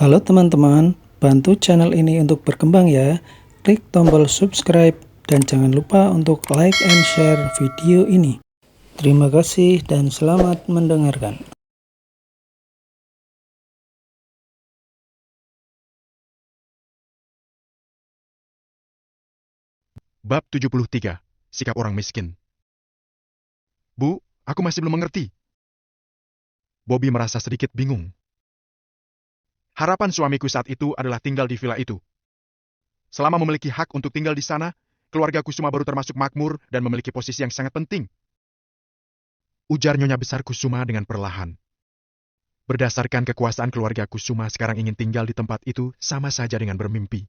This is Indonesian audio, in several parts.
Halo teman-teman, bantu channel ini untuk berkembang ya. Klik tombol subscribe dan jangan lupa untuk like and share video ini. Terima kasih dan selamat mendengarkan. Bab 73. Sikap orang miskin. Bu, aku masih belum mengerti. Bobby merasa sedikit bingung. Harapan suamiku saat itu adalah tinggal di villa itu. Selama memiliki hak untuk tinggal di sana, keluarga Kusuma baru termasuk makmur dan memiliki posisi yang sangat penting. Ujar Nyonya Besar Kusuma dengan perlahan. Berdasarkan kekuasaan keluarga Kusuma sekarang ingin tinggal di tempat itu sama saja dengan bermimpi.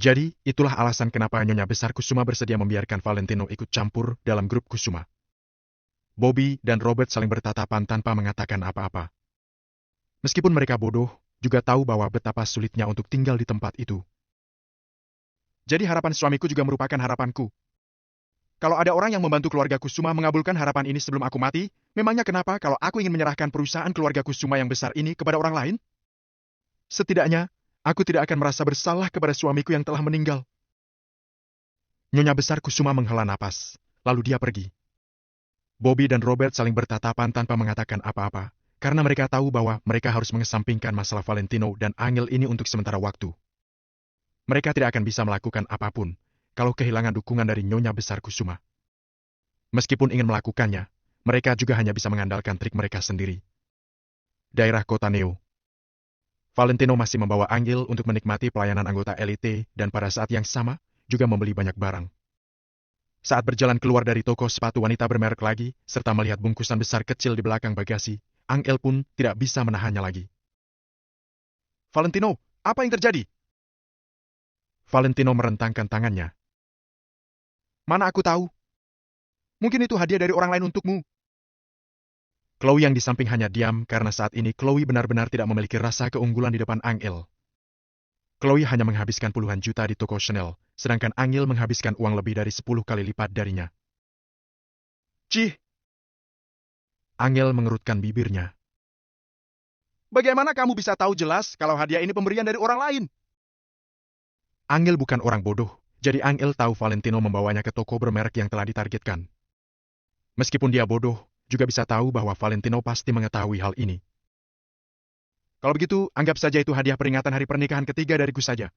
Jadi, itulah alasan kenapa Nyonya Besar Kusuma bersedia membiarkan Valentino ikut campur dalam grup Kusuma. Bobby dan Robert saling bertatapan tanpa mengatakan apa-apa. Meskipun mereka bodoh, juga tahu bahwa betapa sulitnya untuk tinggal di tempat itu. Jadi harapan suamiku juga merupakan harapanku. Kalau ada orang yang membantu keluarga Kusuma mengabulkan harapan ini sebelum aku mati, memangnya kenapa kalau aku ingin menyerahkan perusahaan keluarga Kusuma yang besar ini kepada orang lain? Setidaknya, aku tidak akan merasa bersalah kepada suamiku yang telah meninggal. Nyonya Besar Kusuma menghela napas, lalu dia pergi. Bobby dan Robert saling bertatapan tanpa mengatakan apa-apa, karena mereka tahu bahwa mereka harus mengesampingkan masalah Valentino dan Angel ini untuk sementara waktu. Mereka tidak akan bisa melakukan apapun kalau kehilangan dukungan dari Nyonya Besar Kusuma. Meskipun ingin melakukannya, mereka juga hanya bisa mengandalkan trik mereka sendiri. Daerah kota Neo. Valentino masih membawa Angel untuk menikmati pelayanan anggota elite dan pada saat yang sama juga membeli banyak barang. Saat berjalan keluar dari toko sepatu wanita bermerek lagi, serta melihat bungkusan besar kecil di belakang bagasi, Angel pun tidak bisa menahannya lagi. Valentino, apa yang terjadi? Valentino merentangkan tangannya. Mana aku tahu? Mungkin itu hadiah dari orang lain untukmu. Chloe yang di samping hanya diam karena saat ini Chloe benar-benar tidak memiliki rasa keunggulan di depan Angel. Chloe hanya menghabiskan puluhan juta di toko Chanel, sedangkan Angel menghabiskan uang lebih dari 10 kali lipat darinya. Cih! Angel mengerutkan bibirnya. Bagaimana kamu bisa tahu jelas kalau hadiah ini pemberian dari orang lain? Angel bukan orang bodoh, jadi Angel tahu Valentino membawanya ke toko bermerek yang telah ditargetkan. Meskipun dia bodoh, juga bisa tahu bahwa Valentino pasti mengetahui hal ini. Kalau begitu, anggap saja itu hadiah peringatan hari pernikahan ketiga dariku saja.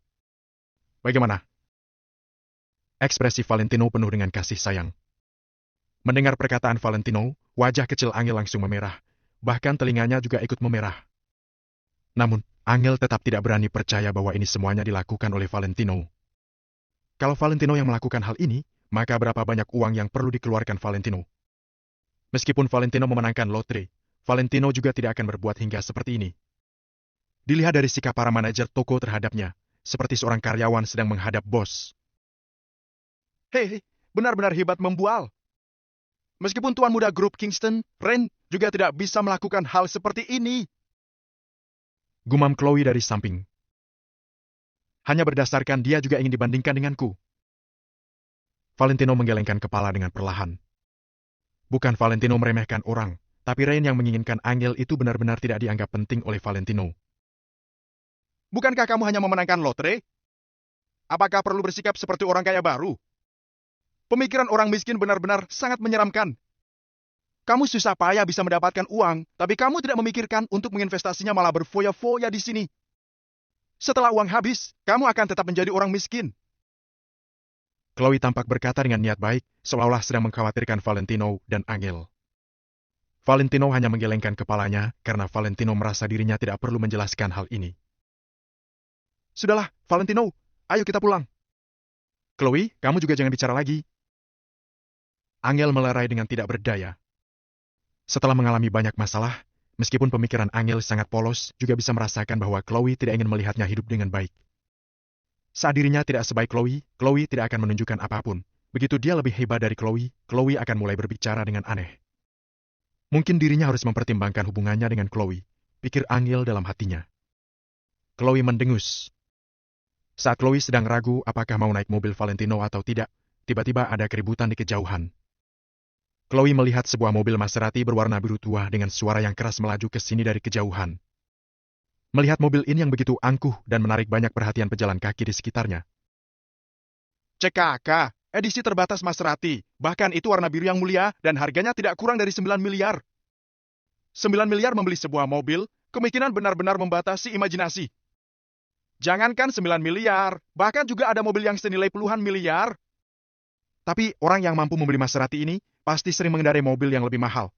Bagaimana? Ekspresi Valentino penuh dengan kasih sayang. Mendengar perkataan Valentino, wajah kecil Angel langsung memerah. Bahkan telinganya juga ikut memerah. Namun, Angel tetap tidak berani percaya bahwa ini semuanya dilakukan oleh Valentino. Kalau Valentino yang melakukan hal ini, maka berapa banyak uang yang perlu dikeluarkan Valentino? Meskipun Valentino memenangkan lotre, Valentino juga tidak akan berbuat hingga seperti ini. Dilihat dari sikap para manajer toko terhadapnya, seperti seorang karyawan sedang menghadap bos. Hei, benar-benar hebat membual. Meskipun tuan muda grup Kingston, Ren, juga tidak bisa melakukan hal seperti ini. Gumam Chloe dari samping. Hanya berdasarkan dia juga ingin dibandingkan denganku. Valentino menggelengkan kepala dengan perlahan. Bukan Valentino meremehkan orang, tapi Ren yang menginginkan Angel itu benar-benar tidak dianggap penting oleh Valentino. Bukankah kamu hanya memenangkan lotre? Apakah perlu bersikap seperti orang kaya baru? Pemikiran orang miskin benar-benar sangat menyeramkan. Kamu susah payah bisa mendapatkan uang, tapi kamu tidak memikirkan untuk menginvestasinya malah berfoya-foya di sini. Setelah uang habis, kamu akan tetap menjadi orang miskin. Chloe tampak berkata dengan niat baik, seolah-olah sedang mengkhawatirkan Valentino dan Angel. Valentino hanya menggelengkan kepalanya karena Valentino merasa dirinya tidak perlu menjelaskan hal ini. Sudahlah, Valentino, ayo kita pulang. Chloe, kamu juga jangan bicara lagi. Angel melerai dengan tidak berdaya. Setelah mengalami banyak masalah, meskipun pemikiran Angel sangat polos, juga bisa merasakan bahwa Chloe tidak ingin melihatnya hidup dengan baik. Saat dirinya tidak sebaik Chloe, Chloe tidak akan menunjukkan apapun. Begitu dia lebih hebat dari Chloe, Chloe akan mulai berbicara dengan aneh. Mungkin dirinya harus mempertimbangkan hubungannya dengan Chloe, pikir Angel dalam hatinya. Chloe mendengus. Saat Chloe sedang ragu apakah mau naik mobil Valentino atau tidak, tiba-tiba ada keributan di kejauhan. Chloe melihat sebuah mobil Maserati berwarna biru tua dengan suara yang keras melaju ke sini dari kejauhan. melihat mobil ini yang begitu angkuh dan menarik banyak perhatian pejalan kaki di sekitarnya. CKK, edisi terbatas Maserati, bahkan itu warna biru yang mulia dan harganya tidak kurang dari 9 miliar. 9 miliar membeli sebuah mobil, kemungkinan benar-benar membatasi imajinasi. Jangankan 9 miliar, bahkan juga ada mobil yang senilai puluhan miliar. Tapi orang yang mampu membeli Maserati ini pasti sering mengendarai mobil yang lebih mahal.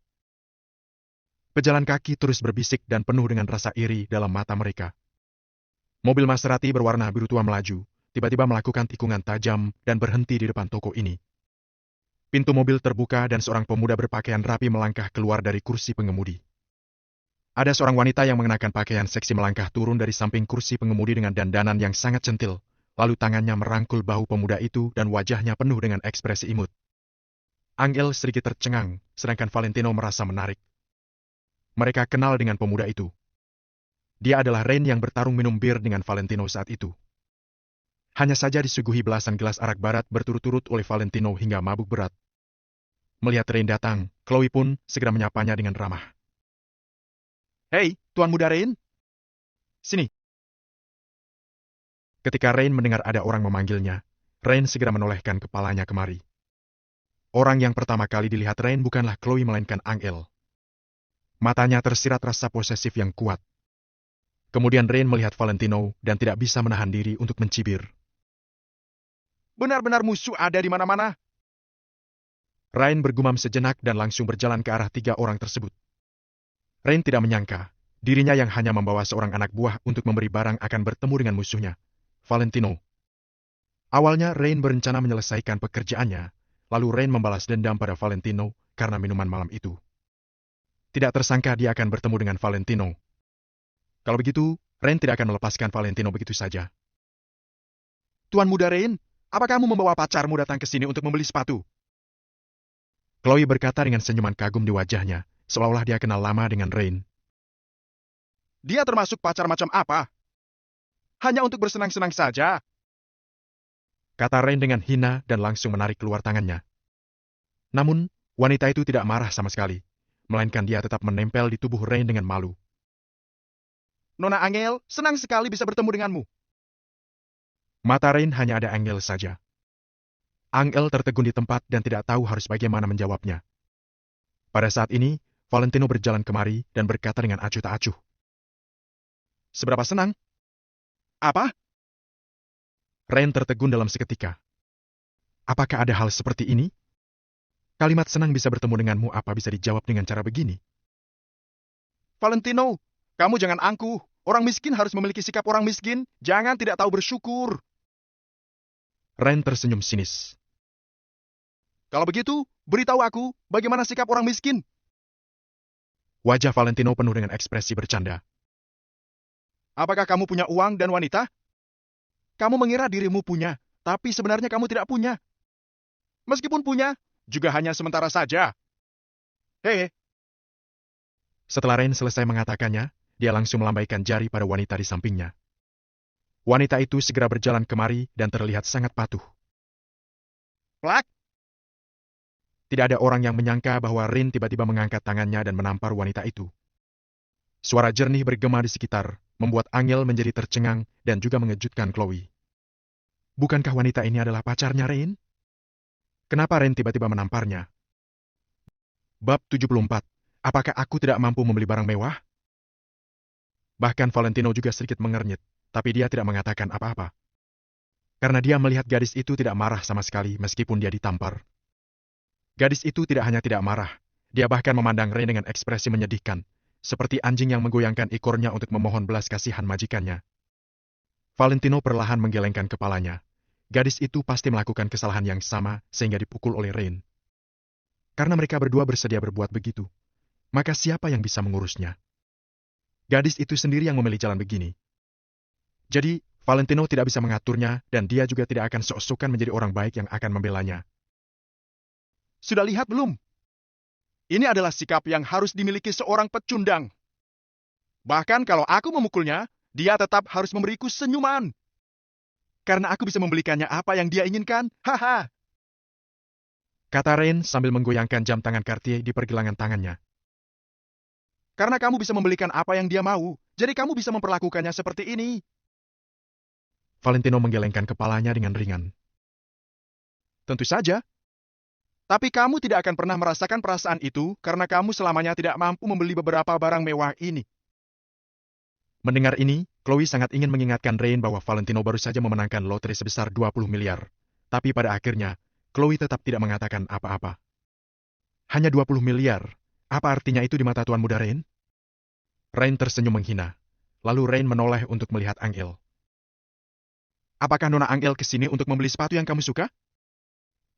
Pejalan kaki terus berbisik dan penuh dengan rasa iri dalam mata mereka. Mobil Maserati berwarna biru tua melaju, tiba-tiba melakukan tikungan tajam dan berhenti di depan toko ini. Pintu mobil terbuka dan seorang pemuda berpakaian rapi melangkah keluar dari kursi pengemudi. Ada seorang wanita yang mengenakan pakaian seksi melangkah turun dari samping kursi pengemudi dengan dandanan yang sangat centil, lalu tangannya merangkul bahu pemuda itu dan wajahnya penuh dengan ekspresi imut. Angel sedikit tercengang, sedangkan Valentino merasa menarik. Mereka kenal dengan pemuda itu. Dia adalah Rain yang bertarung minum bir dengan Valentino saat itu. Hanya saja disuguhi belasan gelas arak barat berturut-turut oleh Valentino hingga mabuk berat. Melihat Rain datang, Chloe pun segera menyapanya dengan ramah. "Hei, Tuan Muda Rain. Sini." Ketika Rain mendengar ada orang memanggilnya, Rain segera menolehkan kepalanya kemari. Orang yang pertama kali dilihat Rain bukanlah Chloe melainkan Angel. Matanya tersirat rasa posesif yang kuat. Kemudian Rain melihat Valentino dan tidak bisa menahan diri untuk mencibir. "Benar-benar musuh ada di mana-mana." Rain bergumam sejenak dan langsung berjalan ke arah 3 orang tersebut. Rain tidak menyangka, dirinya yang hanya membawa seorang anak buah untuk memberi barang akan bertemu dengan musuhnya, Valentino. Awalnya Rain berencana menyelesaikan pekerjaannya, lalu Rain membalas dendam pada Valentino karena minuman malam itu. Tidak tersangka dia akan bertemu dengan Valentino. Kalau begitu, Rain tidak akan melepaskan Valentino begitu saja. "Tuan Muda Rain, apa kamu membawa pacarmu datang ke sini untuk membeli sepatu?" Chloe berkata dengan senyuman kagum di wajahnya, seolah-olah dia kenal lama dengan Rain. "Dia termasuk pacar macam apa? Hanya untuk bersenang-senang saja," kata Rain dengan hina dan langsung menarik keluar tangannya. Namun, wanita itu tidak marah sama sekali, melainkan dia tetap menempel di tubuh Rain dengan malu. "Nona Angel, senang sekali bisa bertemu denganmu." Mata Rain hanya ada Angel saja. Angel tertegun di tempat dan tidak tahu harus bagaimana menjawabnya. Pada saat ini, Valentino berjalan kemari dan berkata dengan acuh tak acuh. "Seberapa senang?" "Apa?" Rain tertegun dalam seketika. Apakah ada hal seperti ini? Kalimat senang bisa bertemu denganmu apa bisa dijawab dengan cara begini? "Valentino, kamu jangan angkuh. Orang miskin harus memiliki sikap orang miskin. Jangan tidak tahu bersyukur." Rain tersenyum sinis. "Kalau begitu, beritahu aku bagaimana sikap orang miskin." Wajah Valentino penuh dengan ekspresi bercanda. "Apakah kamu punya uang dan wanita? Kamu mengira dirimu punya, tapi sebenarnya kamu tidak punya. Meskipun punya, juga hanya sementara saja. Hei." Setelah Rain selesai mengatakannya, dia langsung melambaikan jari pada wanita di sampingnya. Wanita itu segera berjalan kemari dan terlihat sangat patuh. "Plak!" Tidak ada orang yang menyangka bahwa Rain tiba-tiba mengangkat tangannya dan menampar wanita itu. Suara jernih bergema di sekitar, membuat Angel menjadi tercengang dan juga mengejutkan Chloe. Bukankah wanita ini adalah pacarnya Rain? Kenapa Rain tiba-tiba menamparnya? Bab 74. Apakah aku tidak mampu membeli barang mewah? Bahkan Valentino juga sedikit mengernyit, tapi dia tidak mengatakan apa-apa. Karena dia melihat gadis itu tidak marah sama sekali meskipun dia ditampar. Gadis itu tidak hanya tidak marah, dia bahkan memandang Rain dengan ekspresi menyedihkan, seperti anjing yang menggoyangkan ekornya untuk memohon belas kasihan majikannya. Valentino perlahan menggelengkan kepalanya. Gadis itu pasti melakukan kesalahan yang sama sehingga dipukul oleh Rain. Karena mereka berdua bersedia berbuat begitu, maka siapa yang bisa mengurusnya? Gadis itu sendiri yang memilih jalan begini. Jadi, Valentino tidak bisa mengaturnya dan dia juga tidak akan sok-sokan menjadi orang baik yang akan membelanya. "Sudah lihat belum? Ini adalah sikap yang harus dimiliki seorang pecundang. Bahkan kalau aku memukulnya, dia tetap harus memberiku senyuman. Karena aku bisa membelikannya apa yang dia inginkan. Haha!" Kata Rain sambil menggoyangkan jam tangan Cartier di pergelangan tangannya. Karena kamu bisa membelikan apa yang dia mau, jadi kamu bisa memperlakukannya seperti ini. Valentino menggelengkan kepalanya dengan ringan. Tentu saja. Tapi kamu tidak akan pernah merasakan perasaan itu karena kamu selamanya tidak mampu membeli beberapa barang mewah ini. Mendengar ini, Chloe sangat ingin mengingatkan Rain bahwa Valentino baru saja memenangkan lotre sebesar 20 miliar. Tapi pada akhirnya, Chloe tetap tidak mengatakan apa-apa. Hanya 20 miliar. Apa artinya itu di mata Tuan Muda Rain? Rain tersenyum menghina. Lalu Rain menoleh untuk melihat Angel. Apakah Nona Angel kesini untuk membeli sepatu yang kamu suka?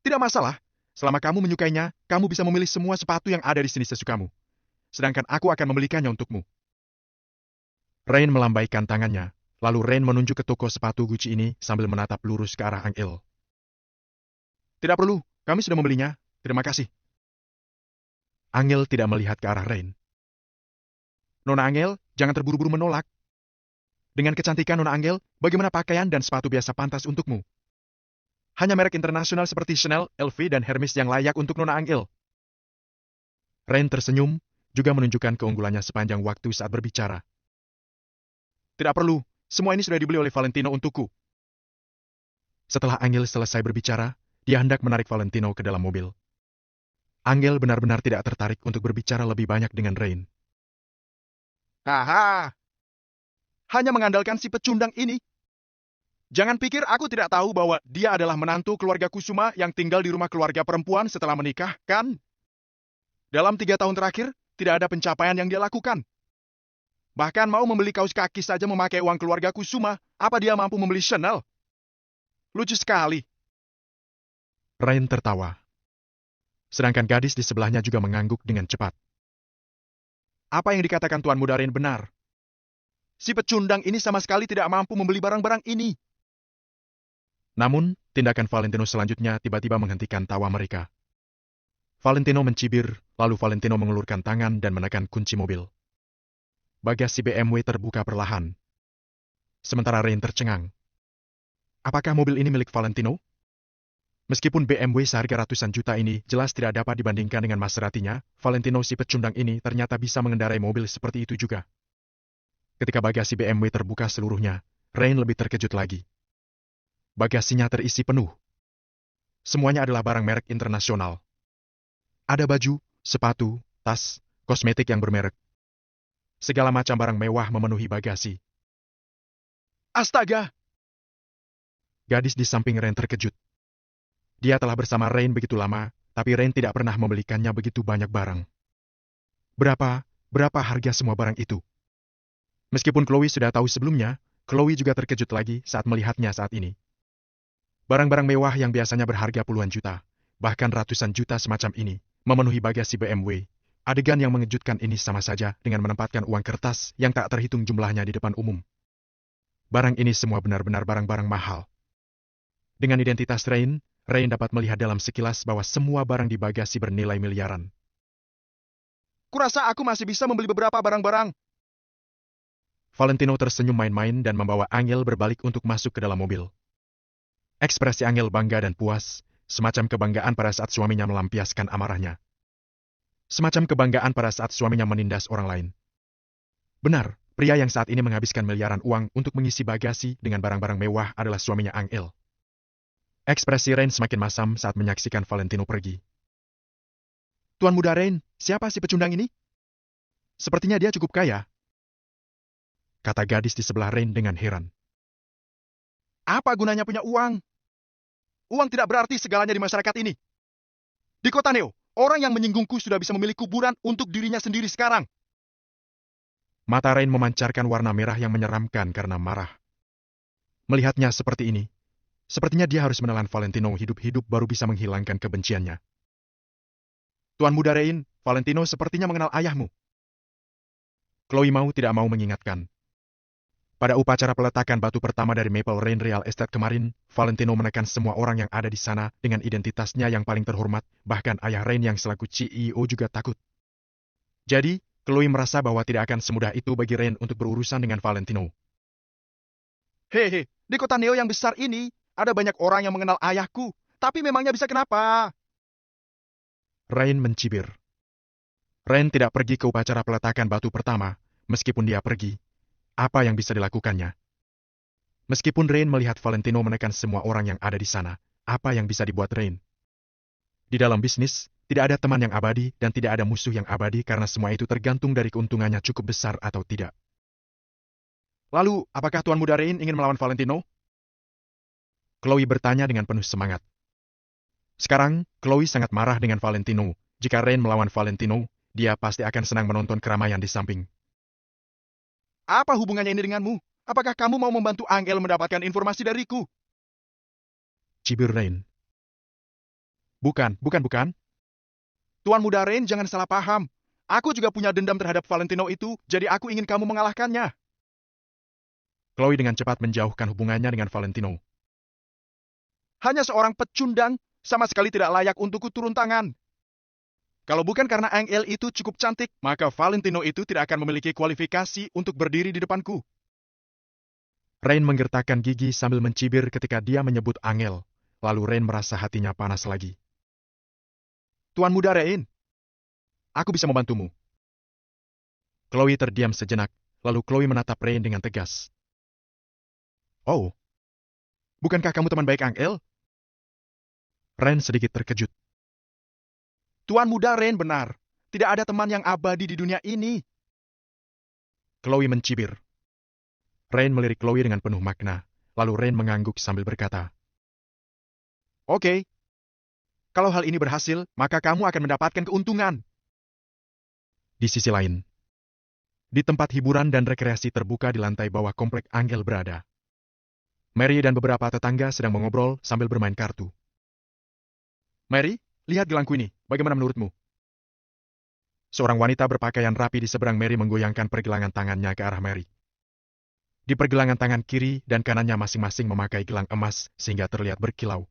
Tidak masalah. Selama kamu menyukainya, kamu bisa memilih semua sepatu yang ada di sini sesukamu. Sedangkan aku akan membelikannya untukmu. Rain melambaikan tangannya, lalu Rain menunjuk ke toko sepatu Gucci ini sambil menatap lurus ke arah Angel. Tidak perlu, kami sudah membelinya. Terima kasih. Angel tidak melihat ke arah Rain. Nona Angel, jangan terburu-buru menolak. Dengan kecantikan Nona Angel, bagaimana pakaian dan sepatu biasa pantas untukmu? Hanya merek internasional seperti Chanel, LV, dan Hermes yang layak untuk Nona Angel. Rain tersenyum, juga menunjukkan keunggulannya sepanjang waktu saat berbicara. Tidak perlu, semua ini sudah dibeli oleh Valentino untukku. Setelah Angel selesai berbicara, dia hendak menarik Valentino ke dalam mobil. Angel benar-benar tidak tertarik untuk berbicara lebih banyak dengan Rain. Haha, hanya mengandalkan si pecundang ini. Jangan pikir aku tidak tahu bahwa dia adalah menantu keluarga Kusuma yang tinggal di rumah keluarga perempuan setelah menikah, kan? Dalam 3 tahun terakhir, tidak ada pencapaian yang dia lakukan. Bahkan mau membeli kaos kaki saja memakai uang keluarga Kusuma, apa dia mampu membeli Chanel? Lucu sekali. Rain tertawa. Sedangkan gadis di sebelahnya juga mengangguk dengan cepat. Apa yang dikatakan Tuan Muda Rain benar. Si pecundang ini sama sekali tidak mampu membeli barang-barang ini. Namun, tindakan Valentino selanjutnya tiba-tiba menghentikan tawa mereka. Valentino mencibir, lalu Valentino mengulurkan tangan dan menekan kunci mobil. Bagasi BMW terbuka perlahan. Sementara Rain tercengang. Apakah mobil ini milik Valentino? Meskipun BMW seharga ratusan juta ini jelas tidak dapat dibandingkan dengan Maseratinya, Valentino si pecundang ini ternyata bisa mengendarai mobil seperti itu juga. Ketika bagasi BMW terbuka seluruhnya, Rain lebih terkejut lagi. Bagasinya terisi penuh. Semuanya adalah barang merek internasional. Ada baju, sepatu, tas, kosmetik yang bermerek. Segala macam barang mewah memenuhi bagasi. Astaga! Gadis di samping Rain terkejut. Dia telah bersama Rain begitu lama, tapi Rain tidak pernah membelikannya begitu banyak barang. Berapa harga semua barang itu? Meskipun Chloe sudah tahu sebelumnya, Chloe juga terkejut lagi saat melihatnya saat ini. Barang-barang mewah yang biasanya berharga puluhan juta, bahkan ratusan juta semacam ini, memenuhi bagasi BMW. Adegan yang mengejutkan ini sama saja dengan menempatkan uang kertas yang tak terhitung jumlahnya di depan umum. Barang ini semua benar-benar barang-barang mahal. Dengan identitas Rain dapat melihat dalam sekilas bahwa semua barang di bagasi bernilai miliaran. Kurasa aku masih bisa membeli beberapa barang-barang. Valentino tersenyum main-main dan membawa Angel berbalik untuk masuk ke dalam mobil. Ekspresi Angel bangga dan puas, semacam kebanggaan pada saat suaminya melampiaskan amarahnya. Semacam kebanggaan pada saat suaminya menindas orang lain. Benar, pria yang saat ini menghabiskan miliaran uang untuk mengisi bagasi dengan barang-barang mewah adalah suaminya Angel. Ekspresi Rain semakin masam saat menyaksikan Valentino pergi. Tuan Muda Rain, siapa si pecundang ini? Sepertinya dia cukup kaya, kata gadis di sebelah Rain dengan heran. Apa gunanya punya uang? Uang tidak berarti segalanya di masyarakat ini. Di kota Neo, orang yang menyinggungku sudah bisa memilih kuburan untuk dirinya sendiri sekarang. Mata Rain memancarkan warna merah yang menyeramkan karena marah. Melihatnya seperti ini, sepertinya dia harus menelan Valentino hidup-hidup baru bisa menghilangkan kebenciannya. Tuan Muda Rain, Valentino sepertinya mengenal ayahmu. Chloe mau tidak mau mengingatkan. Pada upacara peletakan batu pertama dari Maple Rain Real Estate kemarin, Valentino menekan semua orang yang ada di sana dengan identitasnya yang paling terhormat, bahkan ayah Rain yang selaku CEO juga takut. Jadi, Chloe merasa bahwa tidak akan semudah itu bagi Rain untuk berurusan dengan Valentino. Hehe, di kota Neo yang besar ini, ada banyak orang yang mengenal ayahku, tapi memangnya bisa kenapa? Rain mencibir. Rain tidak pergi ke upacara peletakan batu pertama, meskipun dia pergi. Apa yang bisa dilakukannya? Meskipun Rain melihat Valentino menekan semua orang yang ada di sana, apa yang bisa dibuat Rain? Di dalam bisnis, tidak ada teman yang abadi dan tidak ada musuh yang abadi karena semua itu tergantung dari keuntungannya cukup besar atau tidak. Lalu, apakah Tuan Muda Rain ingin melawan Valentino? Chloe bertanya dengan penuh semangat. Sekarang, Chloe sangat marah dengan Valentino. Jika Rain melawan Valentino, dia pasti akan senang menonton keramaian di samping. Apa hubungannya ini denganmu? Apakah kamu mau membantu Angel mendapatkan informasi dariku? Cibir Rain. Bukan. Tuan Muda Rain, jangan salah paham. Aku juga punya dendam terhadap Valentino itu, jadi aku ingin kamu mengalahkannya. Chloe dengan cepat menjauhkan hubungannya dengan Valentino. Hanya seorang pecundang, sama sekali tidak layak untukku turun tangan. Kalau bukan karena Angel itu cukup cantik, maka Valentino itu tidak akan memiliki kualifikasi untuk berdiri di depanku. Rain menggertakkan gigi sambil mencibir ketika dia menyebut Angel. Lalu Rain merasa hatinya panas lagi. Tuan Muda Rain, aku bisa membantumu. Chloe terdiam sejenak, lalu Chloe menatap Rain dengan tegas. Oh, bukankah kamu teman baik Angel? Rain sedikit terkejut. Tuan Muda Rain benar. Tidak ada teman yang abadi di dunia ini. Chloe mencibir. Rain melirik Chloe dengan penuh makna, lalu Rain mengangguk sambil berkata, Oke. Kalau hal ini berhasil, maka kamu akan mendapatkan keuntungan. Di sisi lain, di tempat hiburan dan rekreasi terbuka di lantai bawah komplek Angel berada, Mary dan beberapa tetangga sedang mengobrol sambil bermain kartu. Mary, lihat gelangku ini, bagaimana menurutmu? Seorang wanita berpakaian rapi di seberang Mary menggoyangkan pergelangan tangannya ke arah Mary. Di pergelangan tangan kiri dan kanannya masing-masing memakai gelang emas sehingga terlihat berkilau.